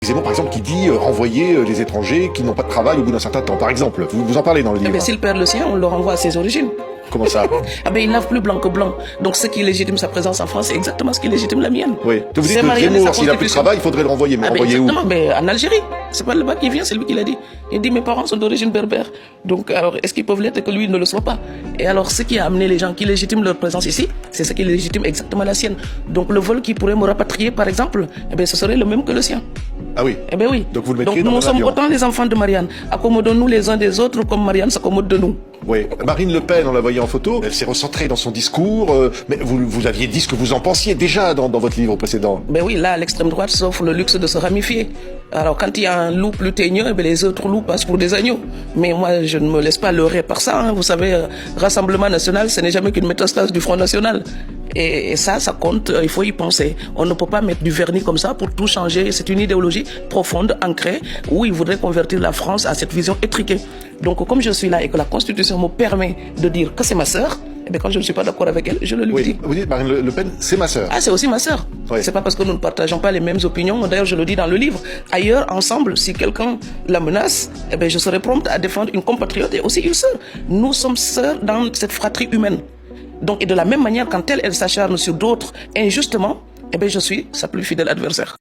Zemmour, par exemple, qui dit renvoyer les étrangers qui n'ont pas de travail au bout d'un certain temps, par exemple. Vous en parlez dans le livre. Eh bien, s'il perd le sien, on le renvoie à ses origines. Comment ça? Ah ben, il n'a plus blanc que blanc. Donc, ce qui légitime sa présence en France, c'est exactement ce qui légitime la mienne. Oui. Donc vous dites que Zemmour, s'il n'a plus de travail, il faudrait le renvoyer. Mais renvoyer où? Exactement, mais en Algérie. C'est pas là-bas qui vient, c'est lui qui l'a dit. Il dit, mes parents sont d'origine berbère. Donc, alors, est-ce qu'ils peuvent l'être et que lui ne le soit pas? Et alors, ce qui a amené les gens qui légitiment leur présence ici, c'est ce qui légitime exactement la sienne. Donc, le vol qui pourrait me rapatrier, par exemple, eh bien, ce serait le même que le sien. Ah oui. Eh bien oui. Donc vous le mettriez dans nous un sommes avion. autant les enfants de Marianne. Accommodons-nous les uns des autres comme Marianne s'accommode de nous. Oui. Marine Le Pen, on la voyait en photo, elle s'est recentrée dans son discours, mais vous aviez dit ce que vous en pensiez déjà dans votre livre précédent. Ben oui, là, l'extrême droite s'offre le luxe de se ramifier. Alors, quand il y a un loup plus teigneux, ben les autres loups passent pour des agneaux. Mais moi, je ne me laisse pas leurrer par ça. Hein. Vous savez, Rassemblement national, ce n'est jamais qu'une métastase du Front national. Et ça compte, il faut y penser. On ne peut pas mettre du vernis comme ça pour tout changer. C'est une idéologie profonde, ancrée, où il voudrait convertir la France à cette vision étriquée. Donc, comme je suis là et que la Constitution me permet de dire que c'est ma sœur, eh bien, quand je ne suis pas d'accord avec elle, je le lui dis. Vous dites, Marine Le Pen, c'est ma sœur. Ah, c'est aussi ma sœur. Oui. C'est pas parce que nous ne partageons pas les mêmes opinions. D'ailleurs, je le dis dans le livre. Ailleurs, ensemble, si quelqu'un la menace, eh bien, je serai prompte à défendre une compatriote et aussi une sœur. Nous sommes sœurs dans cette fratrie humaine. Donc, et de la même manière, quand elle s'acharne sur d'autres injustement, eh bien, je suis sa plus fidèle adversaire.